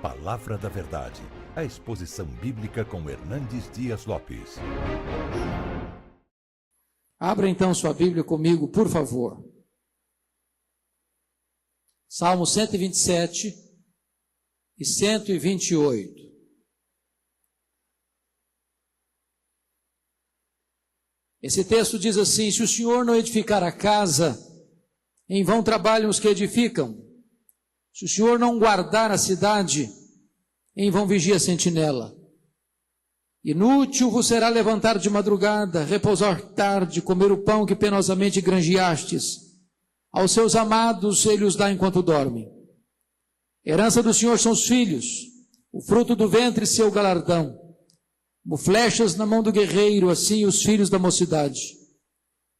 Palavra da Verdade, a exposição bíblica com Hernandes Dias Lopes. Abra então sua Bíblia comigo, por favor. Salmo 127 e 128. Esse texto diz assim: se o Senhor não edificar a casa, em vão trabalham os que edificam. Se o Senhor não guardar a cidade, em vão vigia a sentinela. Inútil vos será levantar de madrugada, repousar tarde, comer o pão que penosamente granjeastes. Aos seus amados ele os dá enquanto dormem. Herança do Senhor são os filhos, o fruto do ventre seu galardão. Como flechas na mão do guerreiro, assim os filhos da mocidade.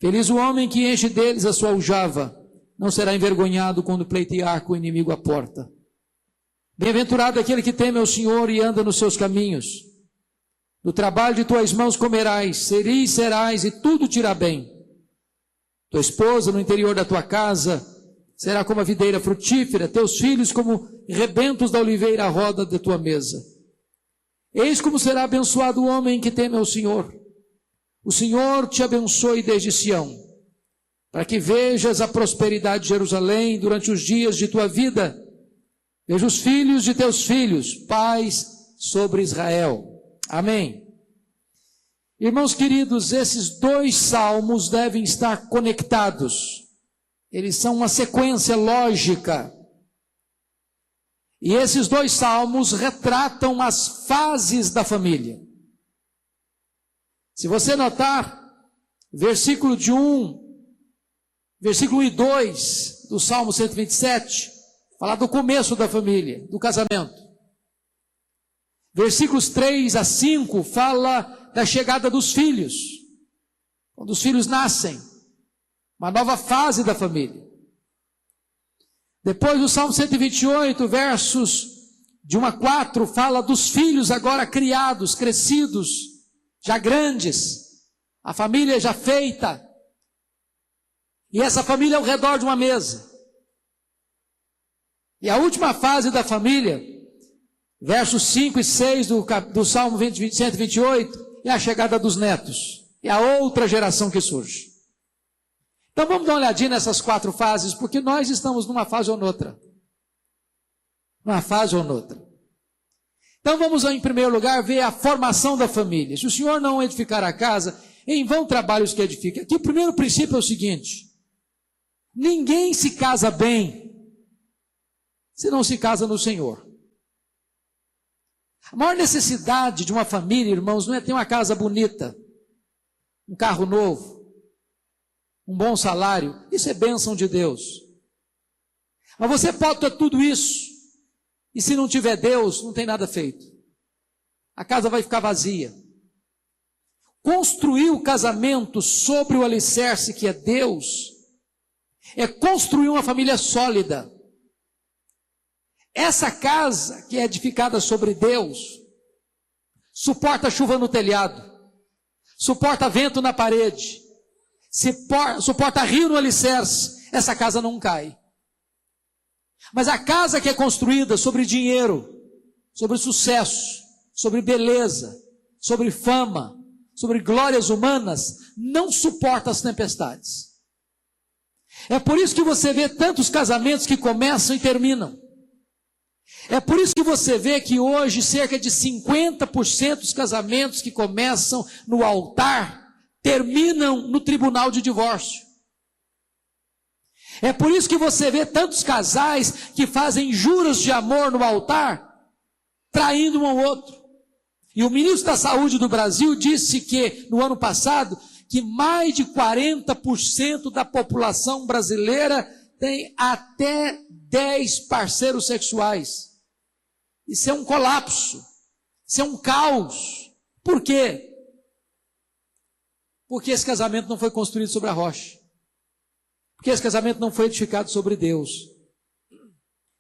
Feliz o homem que enche deles a sua aljava, não será envergonhado quando pleitear com o inimigo à porta. Bem-aventurado aquele que teme ao Senhor e anda nos seus caminhos. Do trabalho de tuas mãos comerás, feliz serás e tudo te irá bem. Tua esposa no interior da tua casa será como a videira frutífera, teus filhos como rebentos da oliveira à roda da tua mesa. Eis como será abençoado o homem que teme ao Senhor. O Senhor te abençoe desde Sião, para que vejas a prosperidade de Jerusalém durante os dias de tua vida. Veja os filhos de teus filhos, paz sobre Israel. Amém. Irmãos queridos, esses dois salmos devem estar conectados. Eles são uma sequência lógica. E esses dois salmos retratam as fases da família. Se você notar, versículo 1 e 2 do Salmo 127, fala do começo da família, do casamento. Versículos 3 a 5 fala da chegada dos filhos, quando os filhos nascem, uma nova fase da família. Depois do Salmo 128, versos de 1 a 4, fala dos filhos agora criados, crescidos, já grandes, a família já feita, e essa família ao redor de uma mesa. E a última fase da família, versos 5 e 6 do Salmo 128, é a chegada dos netos, é a outra geração que surge. Então vamos dar uma olhadinha nessas quatro fases, porque nós estamos numa fase ou noutra. Numa fase ou noutra. Então vamos, em primeiro lugar, ver a formação da família. Se o Senhor não edificar a casa, em vão trabalham os que edificam. Aqui o primeiro princípio é o seguinte: ninguém se casa bem se não se casa no Senhor. A maior necessidade de uma família, irmãos, não é ter uma casa bonita, um carro novo, um bom salário. Isso é bênção de Deus. Mas você pode ter tudo isso, e se não tiver Deus, não tem nada feito. A casa vai ficar vazia. Construir o casamento sobre o alicerce que é Deus, é construir uma família sólida. Essa casa que é edificada sobre Deus, suporta chuva no telhado, suporta vento na parede, suporta rio no alicerce. Essa casa não cai. Mas a casa que é construída sobre dinheiro, sobre sucesso, sobre beleza, sobre fama, sobre glórias humanas, não suporta as tempestades. É por isso que você vê tantos casamentos que começam e terminam. É por isso que você vê que hoje cerca de 50% dos casamentos que começam no altar terminam no tribunal de divórcio. É por isso que você vê tantos casais que fazem juras de amor no altar, traindo um ao outro. E o ministro da Saúde do Brasil disse que, no ano passado, que mais de 40% da população brasileira tem até 10 parceiros sexuais. Isso é um colapso. Isso é um caos. Por quê? Porque esse casamento não foi construído sobre a rocha. Porque esse casamento não foi edificado sobre Deus.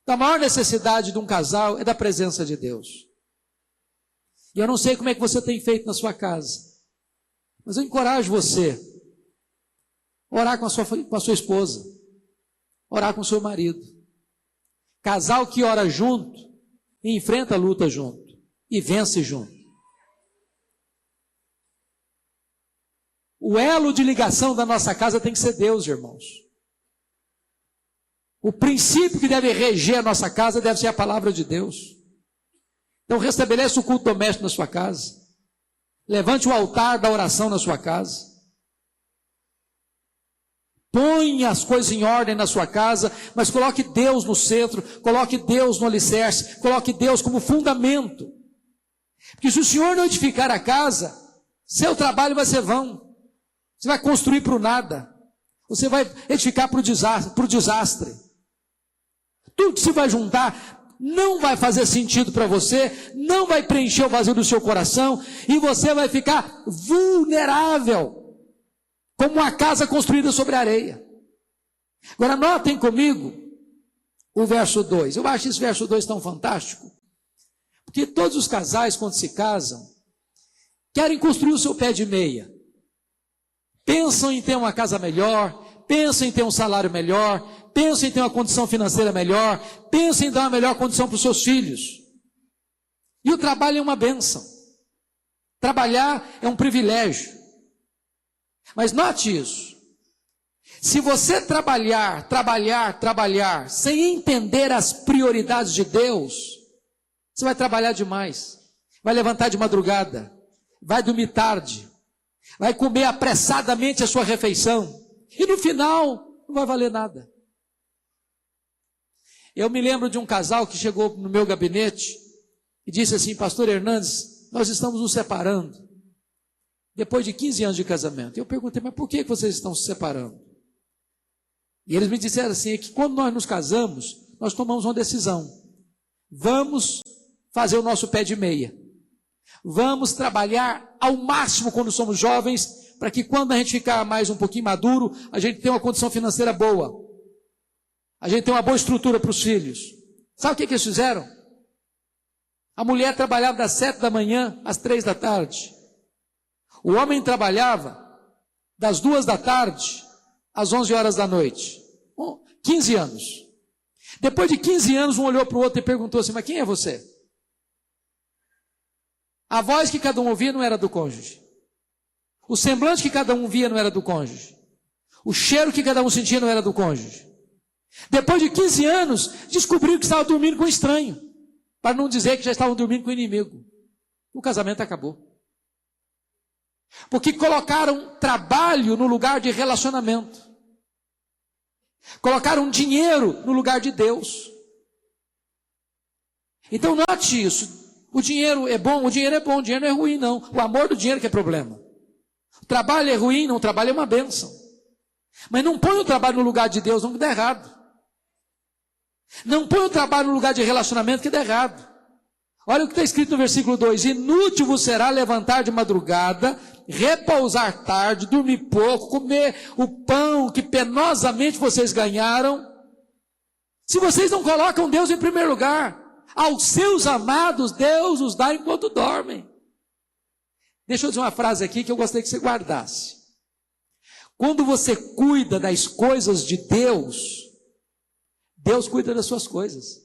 Então, a maior necessidade de um casal é da presença de Deus. E eu não sei como é que você tem feito na sua casa, mas eu encorajo você a orar com a sua esposa, orar com o seu marido. Casal que ora junto e enfrenta a luta junto, e vence junto. O elo de ligação da nossa casa tem que ser Deus, irmãos. O princípio que deve reger a nossa casa deve ser a palavra de Deus. Então restabeleça o culto doméstico na sua casa. Levante o altar da oração na sua casa. Põe as coisas em ordem na sua casa, mas coloque Deus no centro, coloque Deus no alicerce, coloque Deus como fundamento. Porque se o Senhor não edificar a casa, seu trabalho vai ser vão. Você vai construir para o nada. Você vai edificar para o desastre. Tudo que se vai juntar não vai fazer sentido para você, não vai preencher o vazio do seu coração, e você vai ficar vulnerável, como uma casa construída sobre areia. Agora notem comigo o verso 2. Eu acho esse verso 2 tão fantástico, porque todos os casais, quando se casam, querem construir o seu pé de meia. Pensam em ter uma casa melhor, pensam em ter um salário melhor, pensam em ter uma condição financeira melhor, pensam em dar uma melhor condição para os seus filhos. E o trabalho é uma bênção. Trabalhar é um privilégio. Mas note isso. Se você trabalhar, sem entender as prioridades de Deus, você vai trabalhar demais. Vai levantar de madrugada, vai dormir tarde, vai comer apressadamente a sua refeição, e no final não vai valer nada. Eu me lembro de um casal que chegou no meu gabinete e disse assim: pastor Hernandes, nós estamos nos separando, depois de 15 anos de casamento. Eu perguntei: mas por que vocês estão se separando? E eles me disseram assim: é que quando nós nos casamos, nós tomamos uma decisão. Vamos fazer o nosso pé de meia. Vamos trabalhar ao máximo quando somos jovens, para que quando a gente ficar mais um pouquinho maduro, a gente tenha uma condição financeira boa. A gente tenha uma boa estrutura para os filhos. Sabe o que eles fizeram? A mulher trabalhava das 7 da manhã às 3 da tarde. O homem trabalhava das 2 da tarde às 11 horas da noite. 15 anos. Depois de 15 anos, um olhou para o outro e perguntou assim: mas quem é você? A voz que cada um ouvia não era do cônjuge. O semblante que cada um via não era do cônjuge. O cheiro que cada um sentia não era do cônjuge. Depois de 15 anos, descobriram que estavam dormindo com um estranho, para não dizer que já estavam dormindo com o inimigo. O casamento acabou. Porque colocaram trabalho no lugar de relacionamento. Colocaram dinheiro no lugar de Deus. Então note isso. O dinheiro é bom, o dinheiro não é ruim não. O amor do dinheiro que é problema. O trabalho é ruim, não, o trabalho é uma bênção. Mas não põe o trabalho no lugar de Deus, não, que dá errado. Não põe o trabalho no lugar de relacionamento, que dá errado. Olha o que está escrito no versículo 2: inútil vos será levantar de madrugada, repousar tarde, dormir pouco, comer o pão que penosamente vocês ganharam, se vocês não colocam Deus em primeiro lugar. Aos seus amados Deus os dá enquanto dormem. Deixa eu dizer uma frase aqui que eu gostaria que você guardasse. Quando você cuida das coisas de Deus, Deus cuida das suas coisas.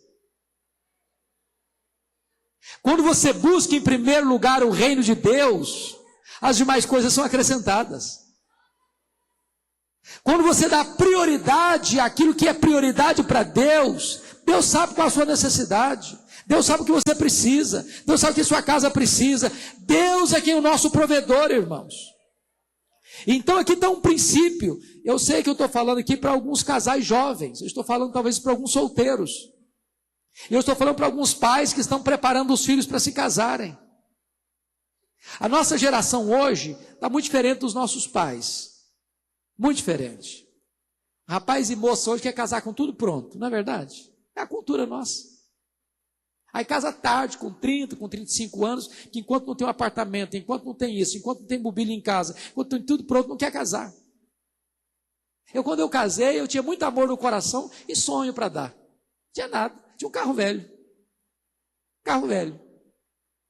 Quando você busca em primeiro lugar o reino de Deus, as demais coisas são acrescentadas. Quando você dá prioridade àquilo que é prioridade para Deus, Deus sabe qual a sua necessidade. Deus sabe o que você precisa. Deus sabe o que sua casa precisa. Deus é quem é o nosso provedor, irmãos. Então aqui está um princípio. Eu sei que eu estou falando aqui para alguns casais jovens. Eu estou falando talvez para alguns solteiros. Eu estou falando para alguns pais que estão preparando os filhos para se casarem. A nossa geração hoje está muito diferente dos nossos pais. Muito diferente. Rapaz e moça hoje quer casar com tudo pronto, não é verdade? É a cultura nossa. Aí casa tarde, com 30, com 35 anos, que enquanto não tem um apartamento, enquanto não tem isso, enquanto não tem mobília em casa, enquanto tem tudo pronto, não quer casar. Quando eu casei, eu tinha muito amor no coração e sonho para dar. Não tinha nada, tinha um carro velho. Carro velho.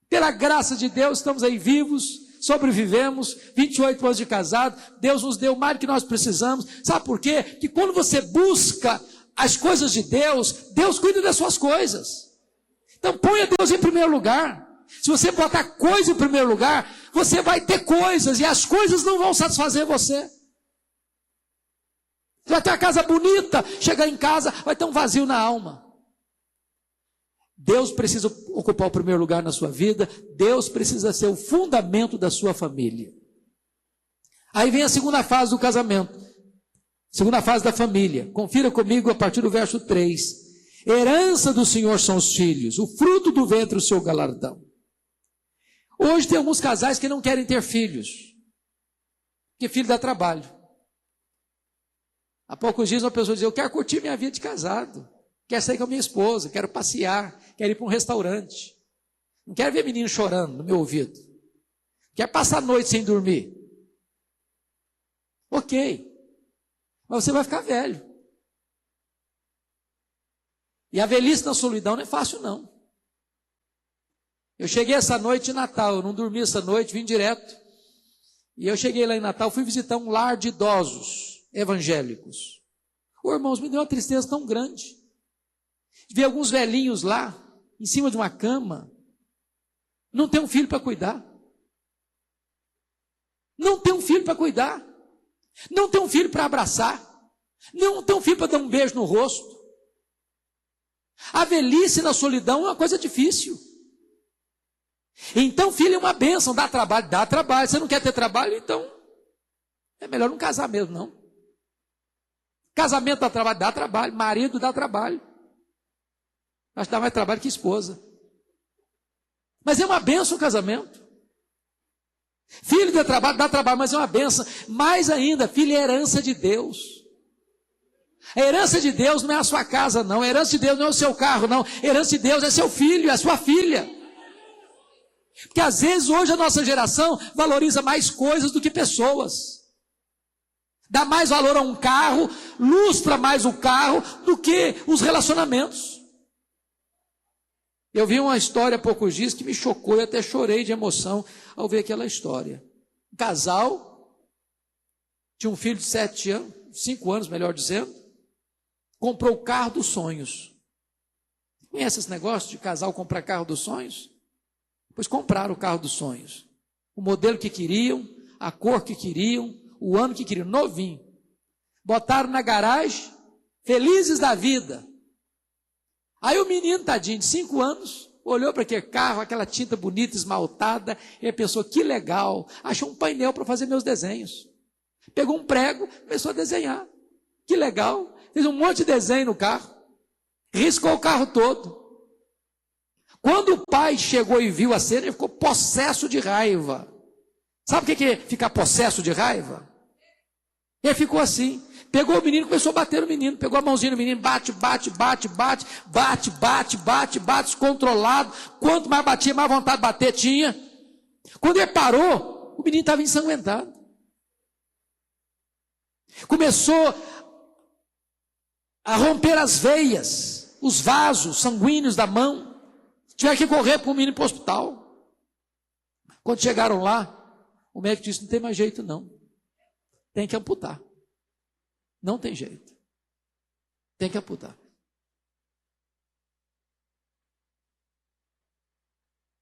Pela graça de Deus, estamos aí vivos, sobrevivemos, 28 anos de casado, Deus nos deu mais do que nós precisamos. Sabe por quê? Que quando você busca as coisas de Deus, Deus cuida das suas coisas. Então ponha Deus em primeiro lugar. Se você botar coisa em primeiro lugar, você vai ter coisas, e as coisas não vão satisfazer você. Você vai ter uma casa bonita, chegar em casa, vai ter um vazio na alma. Deus precisa ocupar o primeiro lugar na sua vida, Deus precisa ser o fundamento da sua família. Aí vem a segunda fase do casamento, segunda fase da família. Confira comigo a partir do verso 3. Herança do Senhor são os filhos, o fruto do ventre o seu galardão. Hoje tem alguns casais que não querem ter filhos, porque filho dá trabalho. Há poucos dias uma pessoa dizia: eu quero curtir minha vida de casado, quero sair com a minha esposa, quero passear, quero ir para um restaurante. Não quero ver menino chorando no meu ouvido. Quero passar a noite sem dormir. Ok, mas você vai ficar velho. E a velhice na solidão não é fácil, não. Eu cheguei essa noite em Natal, eu não dormi essa noite, vim direto. E eu cheguei lá em Natal, fui visitar um lar de idosos evangélicos. Ô, irmãos, me deu uma tristeza tão grande. Vi alguns velhinhos lá, em cima de uma cama, não tem um filho para cuidar. Não tem um filho para cuidar. Não tem um filho para abraçar. Não tem um filho para dar um beijo no rosto. A velhice na solidão é uma coisa difícil. Então, filho é uma bênção, dá trabalho, dá trabalho. Você não quer ter trabalho, então é melhor não casar mesmo, não. Casamento dá trabalho, marido dá trabalho. Acho que dá mais trabalho que esposa. Mas é uma bênção o casamento. Filho dá trabalho, mas é uma bênção. Mais ainda, filho é herança de Deus. A herança de Deus não é a sua casa, não. A herança de Deus não é o seu carro, não. A herança de Deus é seu filho, é sua filha. Porque às vezes hoje a nossa geração valoriza mais coisas do que pessoas. Dá mais valor a um carro, lustra mais o carro do que os relacionamentos. Eu vi uma história há poucos dias que me chocou e até chorei de emoção ao ver aquela história. Um casal tinha um filho de 7 anos, 5 anos, melhor dizendo, comprou o carro dos sonhos. Conhece esse negócio de casal comprar carro dos sonhos? Pois compraram o carro dos sonhos. O modelo que queriam, a cor que queriam, o ano que queriam, novinho. Botaram na garagem, felizes da vida. Aí o menino, tadinho, de 5 anos, olhou para aquele carro, aquela tinta bonita, esmaltada, e pensou: que legal, achou um painel para fazer meus desenhos. Pegou um prego, começou a desenhar. Que legal, fez um monte de desenho no carro, riscou o carro todo. Quando o pai chegou e viu a cena, ele ficou possesso de raiva. Sabe o que é ficar possesso de raiva? Ele ficou assim, pegou o menino, começou a bater no menino, pegou a mãozinha no menino, bate, descontrolado. Quanto mais batia, mais vontade de bater tinha. Quando ele parou, o menino estava ensanguentado. Começou a romper as veias, os vasos sanguíneos da mão. Tiveram que correr para o menino para o hospital. Quando chegaram lá, o médico disse: não tem mais jeito não. Tem que amputar. Não tem jeito. Tem que amputar.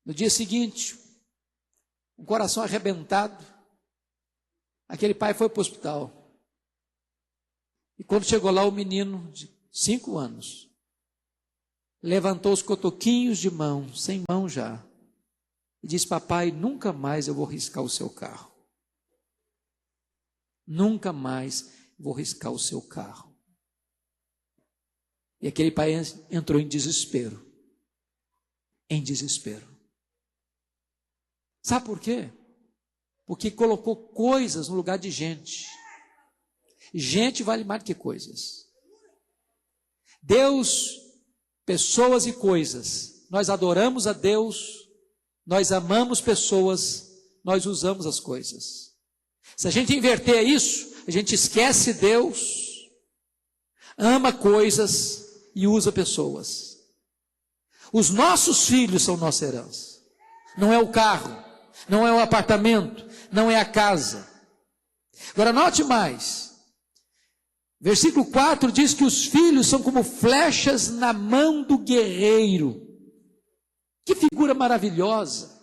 No dia seguinte, um coração arrebentado, aquele pai foi para o hospital. E quando chegou lá, o menino de 5 anos levantou os cotoquinhos de mão, sem mão já, e disse: papai, nunca mais eu vou riscar o seu carro. Nunca mais vou riscar o seu carro. E aquele pai entrou em desespero. Em desespero. Sabe por quê? Porque colocou coisas no lugar de gente. Gente vale mais do que coisas. Deus, pessoas e coisas. Nós adoramos a Deus, nós amamos pessoas, nós usamos as coisas. Se a gente inverter isso, a gente esquece Deus, ama coisas e usa pessoas. Os nossos filhos são nossa herança. Não é o carro, não é o apartamento, não é a casa. Agora note mais. Versículo 4 diz que os filhos são como flechas na mão do guerreiro. figura maravilhosa.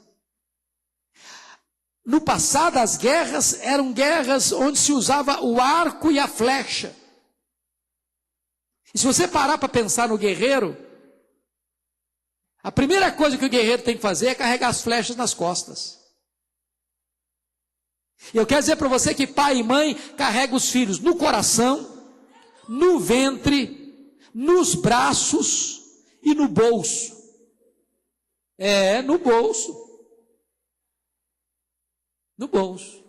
No passado, as guerras eram guerras onde se usava o arco e a flecha. E se você parar para pensar no guerreiro, a primeira coisa que o guerreiro tem que fazer é carregar as flechas nas costas. E eu quero dizer para você que pai e mãe carregam os filhos no coração, no ventre, nos braços e no bolso. No bolso. No bolso.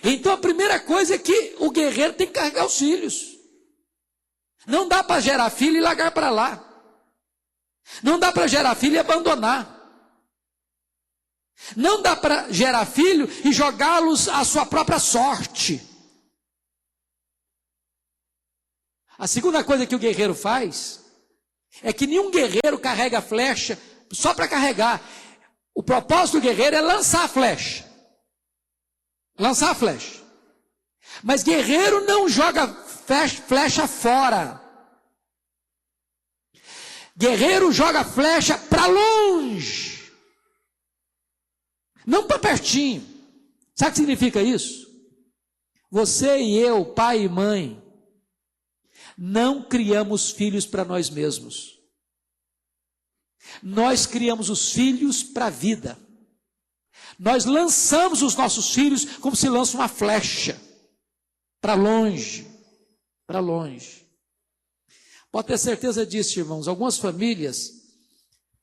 Então a primeira coisa é que o guerreiro tem que carregar os filhos. Não dá para gerar filho e largar para lá. Não dá para gerar filho e abandonar. Não dá para gerar filho e jogá-los à sua própria sorte. A segunda coisa que o guerreiro faz é que nenhum guerreiro carrega a flecha só para carregar. O propósito do guerreiro é lançar a flecha. Lançar a flecha. Mas guerreiro não joga flecha fora. Guerreiro joga flecha para longe. Não para pertinho. Sabe o que significa isso? Você e eu, pai e mãe, não criamos filhos para nós mesmos. Nós criamos os filhos para a vida. Nós lançamos os nossos filhos como se lança uma flecha. Para longe. Para longe. Pode ter certeza disso, irmãos. Algumas famílias,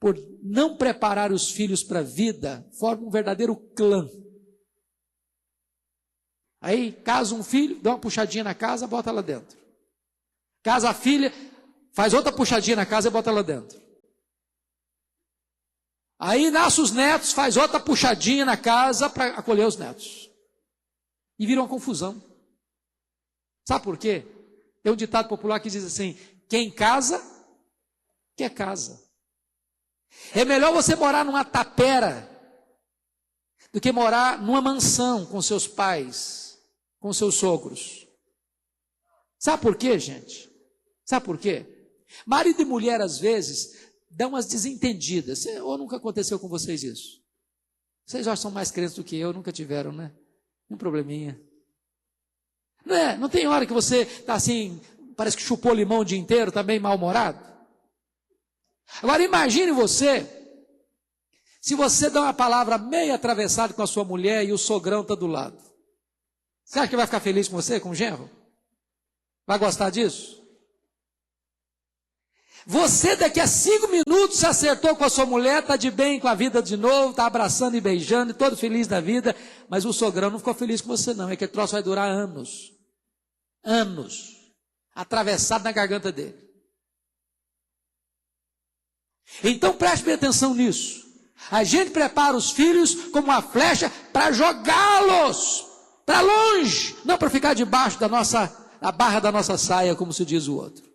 por não preparar os filhos para a vida, formam um verdadeiro clã. Aí casa um filho, dá uma puxadinha na casa, bota lá dentro. Casa a filha, faz outra puxadinha na casa e bota lá dentro. Aí nasce os netos, faz outra puxadinha na casa para acolher os netos. E vira uma confusão. Sabe por quê? Tem um ditado popular que diz assim: quem casa, quer casa. É melhor você morar numa tapera do que morar numa mansão com seus pais, com seus sogros. Sabe por quê, gente? Sabe por quê? Marido e mulher, às vezes, dão umas desentendidas. Ou nunca aconteceu com vocês isso? Vocês já são mais crentes do que eu, nunca tiveram, né? Um probleminha. Não é? Não tem hora que você está assim, parece que chupou limão o dia inteiro, está bem mal-humorado? Agora imagine você, se você dá uma palavra meio atravessada com a sua mulher e o sogrão está do lado. Você acha que vai ficar feliz com você, com o genro? Vai gostar disso? Você daqui a 5 minutos se acertou com a sua mulher, está de bem com a vida de novo, está abraçando e beijando, e todo feliz da vida, mas o sogrão não ficou feliz com você não, é que o troço vai durar anos. Anos. Atravessado na garganta dele. Então preste bem atenção nisso. A gente prepara os filhos como uma flecha para jogá-los para longe, não para ficar debaixo da barra da nossa saia, como se diz o outro.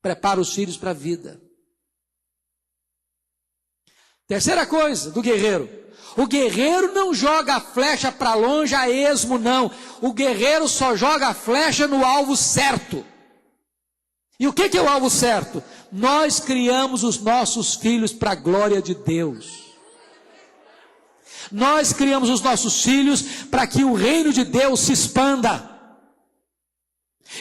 Prepara os filhos para a vida. Terceira coisa do guerreiro. O guerreiro não joga a flecha para longe a esmo, não. O guerreiro só joga a flecha no alvo certo. E o que é o alvo certo? Nós criamos os nossos filhos para a glória de Deus. Nós criamos os nossos filhos para que o reino de Deus se expanda.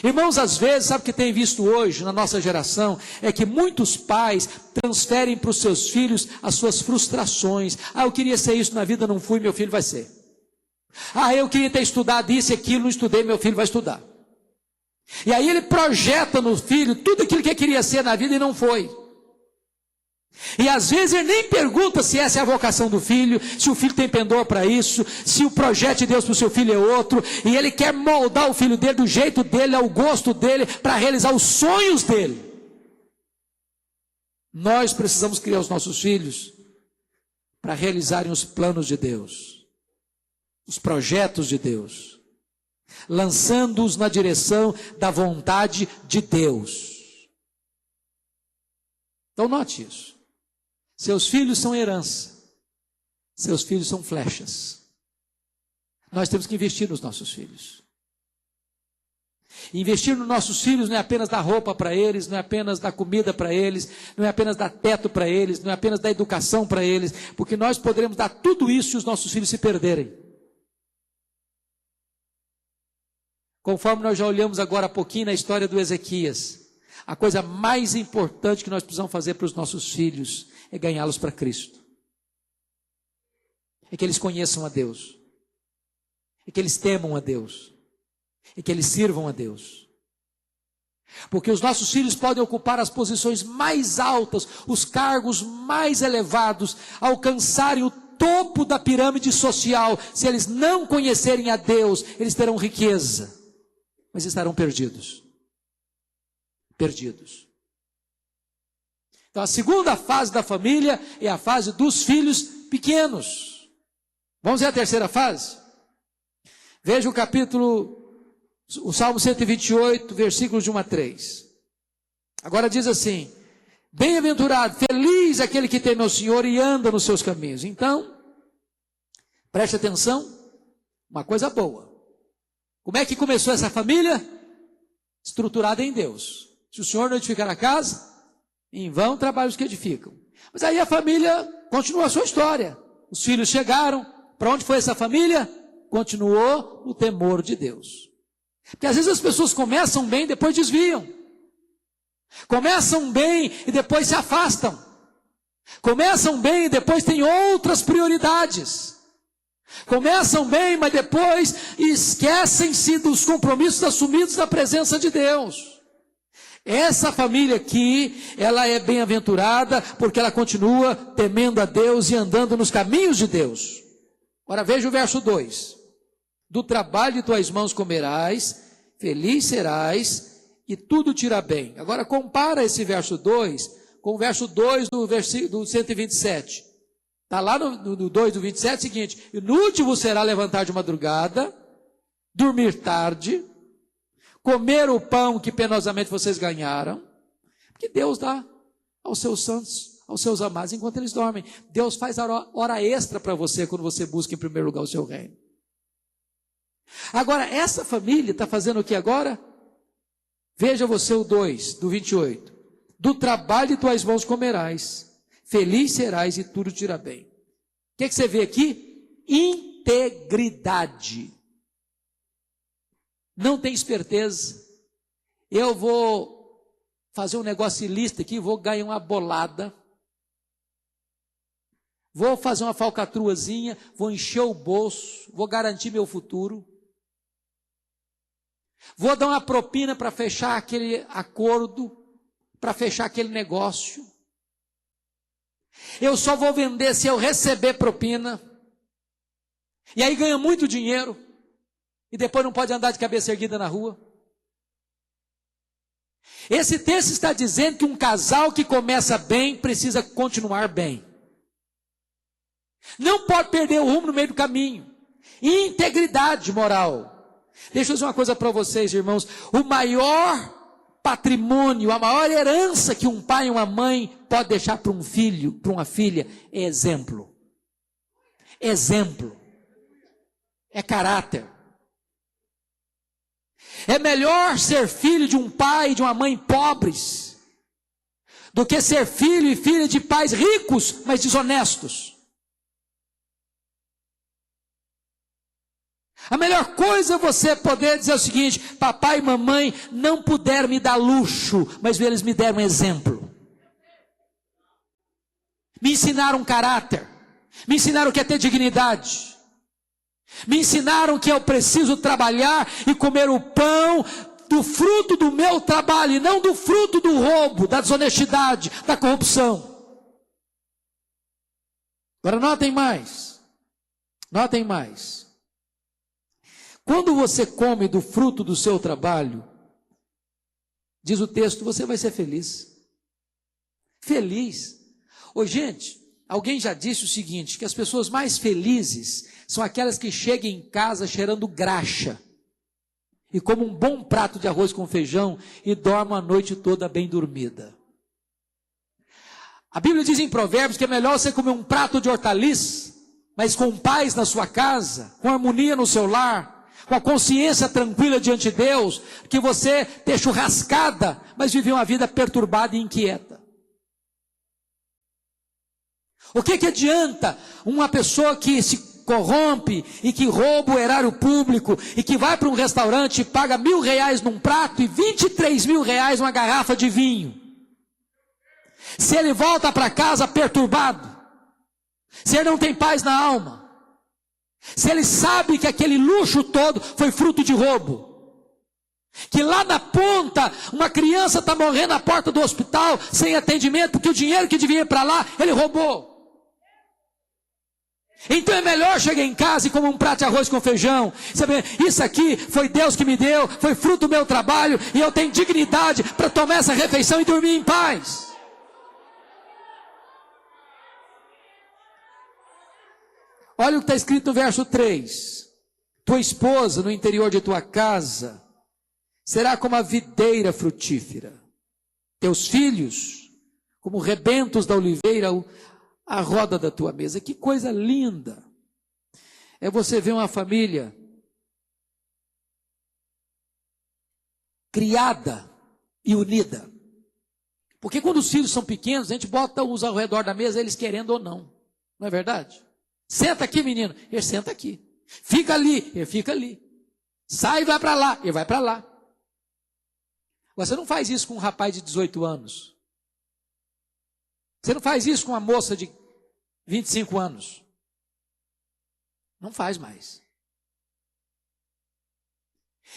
Irmãos, às vezes, sabe o que tem visto hoje na nossa geração? É que muitos pais transferem para os seus filhos as suas frustrações. Eu queria ser isso na vida, não fui, meu filho vai ser. Eu queria ter estudado isso e aquilo, não estudei, meu filho vai estudar. E aí ele projeta no filho tudo aquilo que ele queria ser na vida e não foi. E às vezes ele nem pergunta se essa é a vocação do filho, se o filho tem pendor para isso, se o projeto de Deus para o seu filho é outro, e ele quer moldar o filho dele do jeito dele, ao gosto dele, para realizar os sonhos dele. Nós precisamos criar os nossos filhos para realizarem os planos de Deus, os projetos de Deus, lançando-os na direção da vontade de Deus. Então note isso. Seus filhos são herança. Seus filhos são flechas. Nós temos que investir nos nossos filhos. Investir nos nossos filhos não é apenas dar roupa para eles, não é apenas dar comida para eles, não é apenas dar teto para eles, não é apenas dar educação para eles, porque nós poderemos dar tudo isso se os nossos filhos se perderem. Conforme nós já olhamos agora há pouquinho na história do Ezequias, a coisa mais importante que nós precisamos fazer para os nossos filhos é ganhá-los para Cristo. É que eles conheçam a Deus. É que eles temam a Deus. É que eles sirvam a Deus. Porque os nossos filhos podem ocupar as posições mais altas, os cargos mais elevados, alcançarem o topo da pirâmide social. Se eles não conhecerem a Deus, eles terão riqueza, mas estarão perdidos. Perdidos. Então a segunda fase da família é a fase dos filhos pequenos. Vamos ver a terceira fase? Veja o Salmo 128, versículos de 1 a 3. Agora diz assim: bem-aventurado, feliz aquele que teme ao Senhor e anda nos seus caminhos. Então, preste atenção, uma coisa boa. Como é que começou essa família? Estruturada em Deus. Se o Senhor não edificar a casa, em vão trabalham os que edificam. Mas aí a família continuou a sua história. Os filhos chegaram. Para onde foi essa família? Continuou no temor de Deus. Porque às vezes as pessoas começam bem e depois desviam. Começam bem e depois se afastam. Começam bem e depois têm outras prioridades. Começam bem, mas depois esquecem-se dos compromissos assumidos na presença de Deus. Essa família aqui, ela é bem-aventurada porque ela continua temendo a Deus e andando nos caminhos de Deus. Agora veja o verso 2. Do trabalho de tuas mãos comerás, feliz serás e tudo te irá bem. Agora compara esse verso 2 com o verso 2 do 127. Está lá no 2 do 27, é o seguinte: inútil será levantar de madrugada, dormir tarde, comer o pão que penosamente vocês ganharam, porque Deus dá aos seus santos, aos seus amados, enquanto eles dormem. Deus faz hora extra para você quando você busca em primeiro lugar o seu reino. Agora, essa família está fazendo o que agora? Veja você o 2 do 28. Do trabalho de tuas mãos comerás, feliz serás e tudo te irá bem. O que você vê aqui? Integridade. Não tem esperteza. Eu vou fazer um negócio ilícito aqui, vou ganhar uma bolada. Vou fazer uma falcatruazinha, vou encher o bolso, vou garantir meu futuro. Vou dar uma propina para fechar aquele acordo, para fechar aquele negócio. Eu só vou vender se eu receber propina. E aí ganha muito dinheiro. E depois não pode andar de cabeça erguida na rua. Esse texto está dizendo que um casal que começa bem precisa continuar bem. Não pode perder o rumo no meio do caminho. Integridade moral. Deixa eu dizer uma coisa para vocês, irmãos. O maior patrimônio, a maior herança que um pai e uma mãe pode deixar para um filho, para uma filha, é exemplo. Exemplo. É caráter. É melhor ser filho de um pai e de uma mãe pobres do que ser filho e filha de pais ricos, mas desonestos. A melhor coisa é você poder dizer o seguinte: papai e mamãe não puderam me dar luxo, mas eles me deram um exemplo. Me ensinaram caráter, me ensinaram que é ter dignidade, me ensinaram que eu preciso trabalhar e comer o pão do fruto do meu trabalho, e não do fruto do roubo, da desonestidade, da corrupção. Agora notem mais. Notem mais. Quando você come do fruto do seu trabalho, diz o texto, você vai ser feliz. Feliz. Ô gente, alguém já disse o seguinte, que as pessoas mais felizes são aquelas que chegam em casa cheirando graxa e comem um bom prato de arroz com feijão e dormem a noite toda bem dormida. A Bíblia diz em Provérbios que é melhor você comer um prato de hortaliça, mas com paz na sua casa, com harmonia no seu lar, com a consciência tranquila diante de Deus, que você ter churrascada, mas viver uma vida perturbada e inquieta. O que adianta uma pessoa que se corrompe e que rouba o erário público e que vai para um restaurante e paga R$1.000 num prato e R$23.000 uma garrafa de vinho? Se ele volta para casa perturbado, se ele não tem paz na alma, se ele sabe que aquele luxo todo foi fruto de roubo, que lá na ponta uma criança está morrendo na porta do hospital sem atendimento porque o dinheiro que devia ir para lá ele roubou. Então é melhor chegar em casa e comer um prato de arroz com feijão, saber, isso aqui foi Deus que me deu, foi fruto do meu trabalho e eu tenho dignidade para tomar essa refeição e dormir em paz. Olha o que está escrito no verso 3. Tua esposa no interior de tua casa será como a videira frutífera. Teus filhos como rebentos da oliveira à roda da tua mesa. Que coisa linda. É você ver uma família criada e unida. Porque quando os filhos são pequenos, a gente bota-os ao redor da mesa, eles querendo ou não. Não é verdade? Senta aqui, menino. Ele senta aqui. Fica ali. Ele fica ali. Sai e vai para lá. Ele vai para lá. Você não faz isso com um rapaz de 18 anos. Você não faz isso com uma moça de 25 anos. Não faz mais.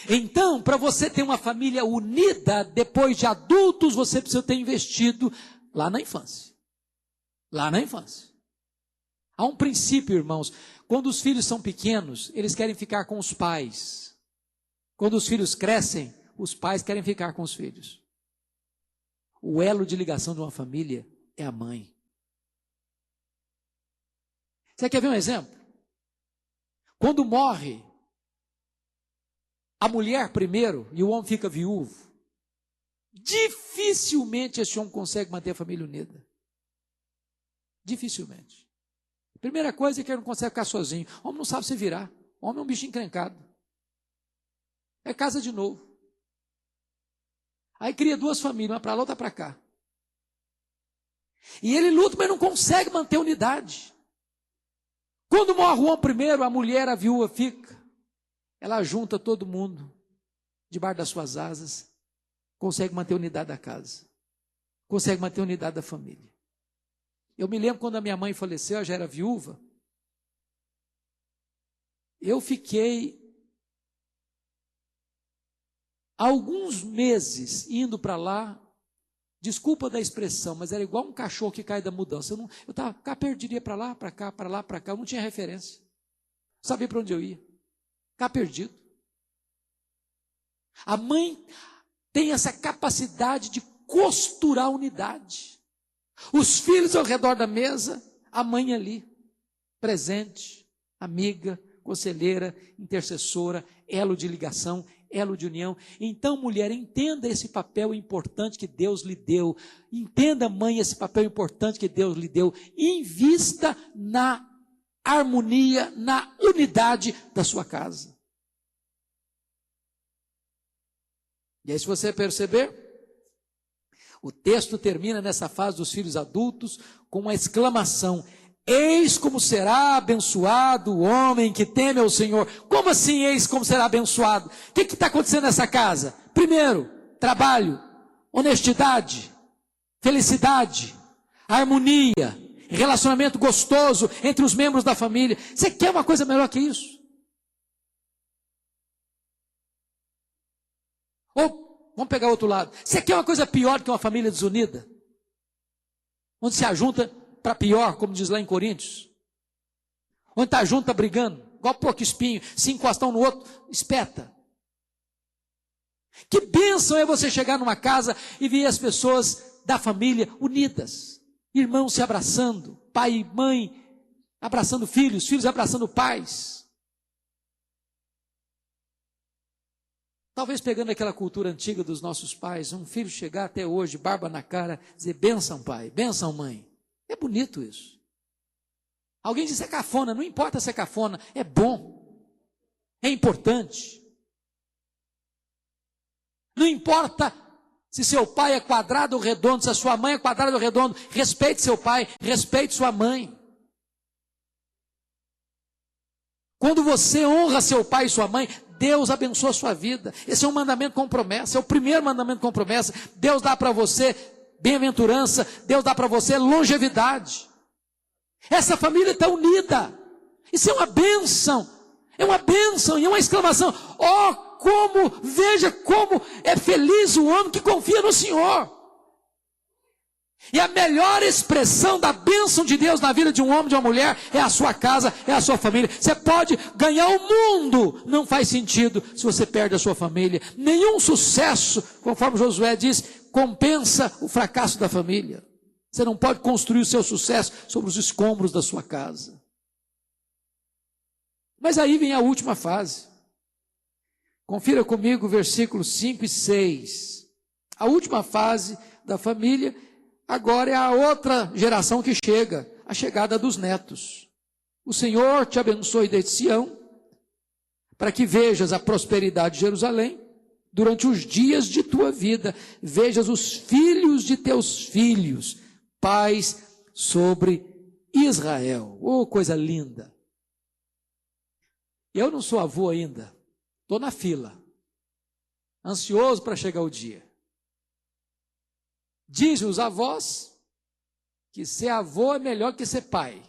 Então, para você ter uma família unida, depois de adultos, você precisa ter investido lá na infância. Lá na infância. Há um princípio, irmãos, quando os filhos são pequenos, eles querem ficar com os pais. Quando os filhos crescem, os pais querem ficar com os filhos. O elo de ligação de uma família é a mãe. Você quer ver um exemplo? Quando morre a mulher primeiro e o homem fica viúvo, dificilmente esse homem consegue manter a família unida. Dificilmente. Primeira coisa é que ele não consegue ficar sozinho. O homem não sabe se virar. O homem é um bicho encrencado. É casa de novo. Aí cria duas famílias, uma para lá, outra para cá. E ele luta, mas não consegue manter a unidade. Quando morre o homem primeiro, a mulher, a viúva fica. Ela junta todo mundo debaixo das suas asas. Consegue manter a unidade da casa. Consegue manter a unidade da família. Eu me lembro quando a minha mãe faleceu, eu já era viúva. Eu fiquei alguns meses indo para lá, desculpa da expressão, mas era igual um cachorro que cai da mudança. Eu estava cá perdido, ia para lá, para cá, para lá, para cá, eu não tinha referência. Não sabia para onde eu ia. Cá perdido. A mãe tem essa capacidade de costurar a unidade. Os filhos ao redor da mesa, a mãe ali, presente, amiga, conselheira, intercessora, elo de ligação, elo de união. Então, mulher, entenda esse papel importante que Deus lhe deu. Entenda, mãe, esse papel importante que Deus lhe deu. Invista na harmonia, na unidade da sua casa. E aí, se você perceber, o texto termina nessa fase dos filhos adultos com uma exclamação: eis como será abençoado o homem que teme ao Senhor. Como assim, eis como será abençoado? O que está acontecendo nessa casa? Primeiro, trabalho, honestidade, felicidade, harmonia, relacionamento gostoso entre os membros da família. Você quer uma coisa melhor que isso? Ou, vamos pegar outro lado. Você quer uma coisa pior que uma família desunida? Onde se ajunta para pior, como diz lá em Coríntios. Onde está junto, está brigando. Igual porco espinho. Se encostar um no outro, espeta. Que bênção é você chegar numa casa e ver as pessoas da família unidas. Irmãos se abraçando. Pai e mãe abraçando filhos. Filhos abraçando pais. Talvez pegando aquela cultura antiga dos nossos pais, um filho chegar até hoje, barba na cara, dizer: bênção pai, bênção mãe. É bonito isso. Alguém diz: é cafona, não importa se é cafona, é bom. é importante. Não importa se seu pai é quadrado ou redondo, se a sua mãe é quadrada ou redondo, respeite seu pai, respeite sua mãe. Quando você honra seu pai e sua mãe, Deus abençoa a sua vida. Esse é um mandamento com promessa, é o primeiro mandamento com promessa. Deus dá para você bem-aventurança, Deus dá para você longevidade. Essa família está unida. Isso é uma bênção e é uma exclamação. Veja como é feliz o homem que confia no Senhor. E a melhor expressão da bênção de Deus na vida de um homem e de uma mulher é a sua casa, é a sua família. Você pode ganhar o mundo, não faz sentido se você perde a sua família. Nenhum sucesso, conforme Josué diz, compensa o fracasso da família. Você não pode construir o seu sucesso sobre os escombros da sua casa. Mas aí vem a última fase. Confira comigo versículos 5 e 6. A última fase da família, agora é a outra geração que chega, a chegada dos netos. O Senhor te abençoe desde Sião, para que vejas a prosperidade de Jerusalém, durante os dias de tua vida, vejas os filhos de teus filhos, paz sobre Israel. Oh, coisa linda! Eu não sou avô ainda, estou na fila, ansioso para chegar o dia. Dizem os avós que ser avô é melhor que ser pai.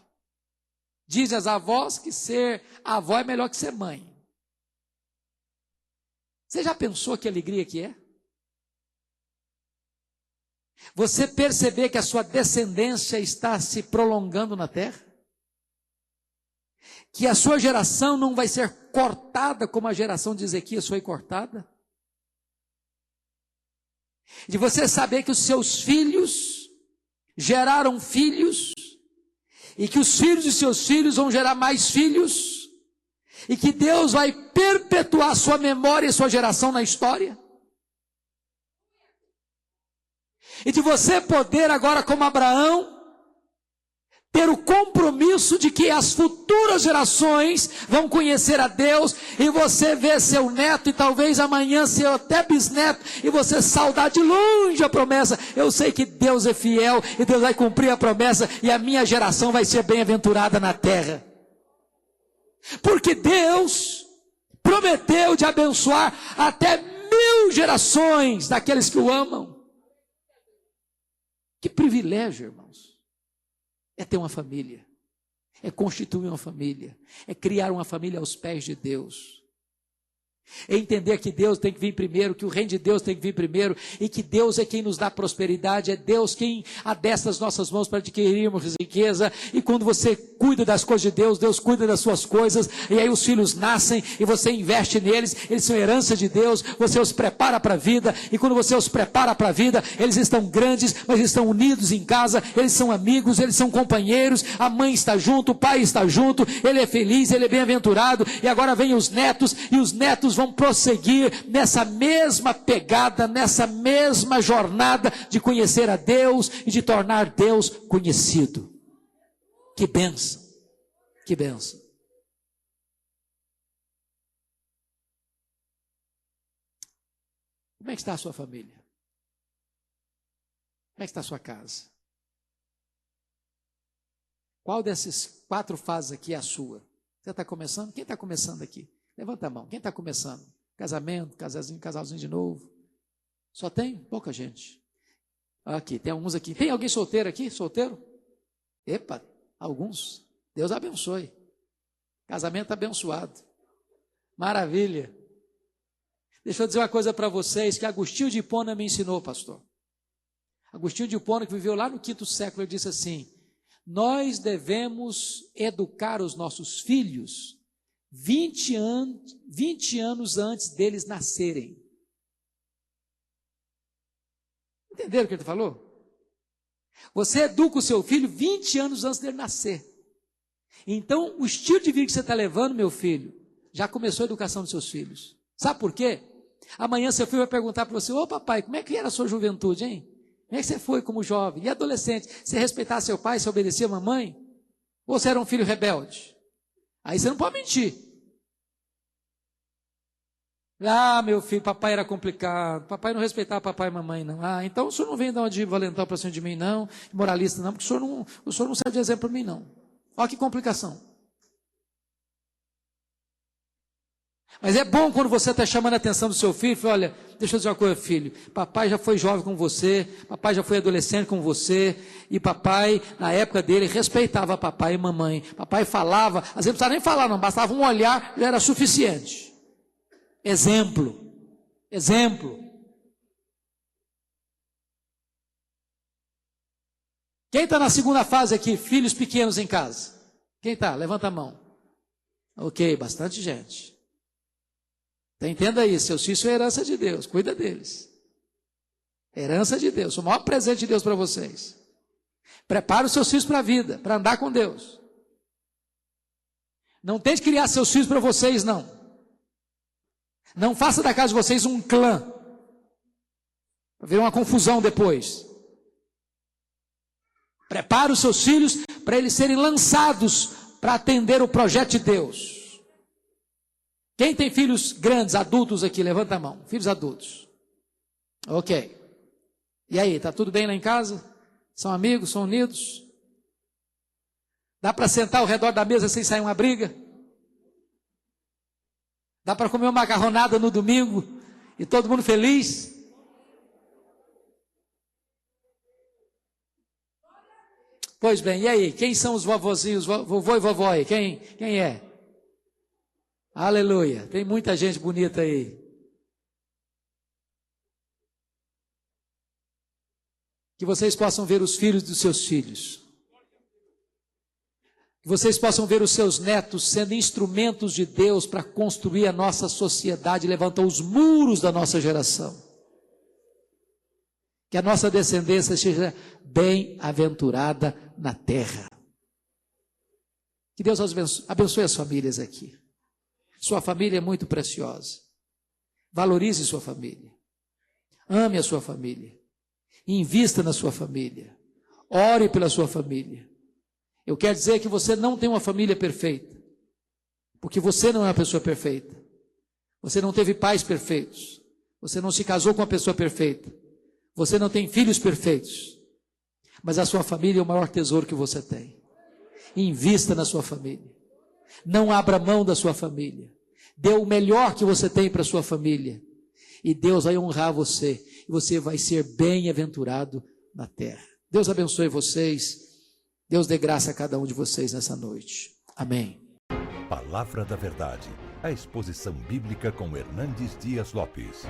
Dizem as avós que ser avó é melhor que ser mãe. Você já pensou que alegria que é? Você perceber que a sua descendência está se prolongando na terra? Que a sua geração não vai ser cortada como a geração de Ezequias foi cortada? De você saber que os seus filhos geraram filhos, e que os filhos de seus filhos vão gerar mais filhos, e que Deus vai perpetuar sua memória e sua geração na história? E de você poder agora, como Abraão, ter o compromisso de que as futuras gerações vão conhecer a Deus, e você ver seu neto, e talvez amanhã seu até bisneto, e você saudar de longe a promessa. Eu sei que Deus é fiel, e Deus vai cumprir a promessa, e a minha geração vai ser bem-aventurada na terra. Porque Deus prometeu de abençoar até 1000 gerações daqueles que o amam. Que privilégio, irmãos. É ter uma família, é constituir uma família, é criar uma família aos pés de Deus. É entender que Deus tem que vir primeiro, que o reino de Deus tem que vir primeiro, e que Deus é quem nos dá prosperidade, é Deus quem adestra as nossas mãos para adquirirmos riqueza. E quando você cuida das coisas de Deus, Deus cuida das suas coisas, e aí os filhos nascem, e você investe neles, eles são herança de Deus, você os prepara para a vida, e quando você os prepara para a vida, eles estão grandes, mas estão unidos em casa, eles são amigos, eles são companheiros, a mãe está junto, o pai está junto, ele é feliz, ele é bem-aventurado, e agora vem os netos, e os netos vão prosseguir nessa mesma pegada, nessa mesma jornada de conhecer a Deus e de tornar Deus conhecido. Que bênção, que bênção. Como é que está a sua família? Como é que está a sua casa? Qual dessas 4 fases aqui é a sua? Você está começando? Quem está começando aqui? Levanta a mão. Quem está começando? Casamento, casalzinho de novo. Só tem? Pouca gente. Aqui, tem alguns aqui. Tem alguém solteiro aqui? Solteiro? Epa, alguns. Deus abençoe. Casamento abençoado. Maravilha. Deixa eu dizer uma coisa para vocês que Agostinho de Hipona me ensinou, pastor. Agostinho de Hipona, que viveu lá no 5º século, ele disse assim: nós devemos educar os nossos filhos 20 anos antes deles nascerem. Entenderam o que ele falou? Você educa o seu filho 20 anos antes dele nascer. Então, o estilo de vida que você está levando, meu filho, já começou a educação dos seus filhos. Sabe por quê? Amanhã seu filho vai perguntar para você: ô papai, como é que era a sua juventude, hein? Como é que você foi como jovem? E adolescente? Você respeitava seu pai, você obedecia a mamãe? Ou você era um filho rebelde? Aí você não pode mentir. Ah, meu filho, papai era complicado, papai não respeitava papai e mamãe, não. Ah, então o senhor não vem dar uma de valentão para cima de mim, não, moralista, não, porque o senhor não serve de exemplo para mim, não. Olha que complicação. Mas é bom quando você está chamando a atenção do seu filho, olha, deixa eu dizer uma coisa, filho, papai já foi jovem com você, papai já foi adolescente com você, e papai, na época dele, respeitava papai e mamãe, papai falava, às vezes não precisava nem falar não, bastava um olhar, já era suficiente. Exemplo, exemplo. Quem está na segunda fase aqui, filhos pequenos em casa? Quem está? Levanta a mão. Ok, bastante gente. Então, entenda isso, seus filhos são herança de Deus, cuida deles. Herança de Deus, o maior presente de Deus para vocês. Prepara os seus filhos para a vida, para andar com Deus. Não tente criar seus filhos para vocês, não. Não faça da casa de vocês um clã. Vai vir uma confusão depois. Prepara os seus filhos para eles serem lançados para atender o projeto de Deus. Quem tem filhos grandes, adultos aqui, levanta a mão. Filhos adultos. Ok. E aí, está tudo bem lá em casa? São amigos, são unidos? Dá para sentar ao redor da mesa sem sair uma briga? Dá para comer uma macarronada no domingo e todo mundo feliz? Pois bem, e aí? Quem são os vovozinhos, vovô e vovó aí? Quem é? Aleluia, tem muita gente bonita aí. Que vocês possam ver os filhos dos seus filhos. Que vocês possam ver os seus netos sendo instrumentos de Deus para construir a nossa sociedade, levantar os muros da nossa geração. Que a nossa descendência seja bem-aventurada na terra. Que Deus abençoe as famílias aqui. Sua família é muito preciosa. Valorize sua família. Ame a sua família. Invista na sua família. Ore pela sua família. Eu quero dizer que você não tem uma família perfeita. Porque você não é uma pessoa perfeita. Você não teve pais perfeitos. Você não se casou com uma pessoa perfeita. Você não tem filhos perfeitos. Mas a sua família é o maior tesouro que você tem. Invista na sua família. Não abra mão da sua família. Dê o melhor que você tem para a sua família. E Deus vai honrar você. E você vai ser bem-aventurado na terra. Deus abençoe vocês. Deus dê graça a cada um de vocês nessa noite. Amém. Palavra da Verdade. A exposição bíblica com Hernandes Dias Lopes.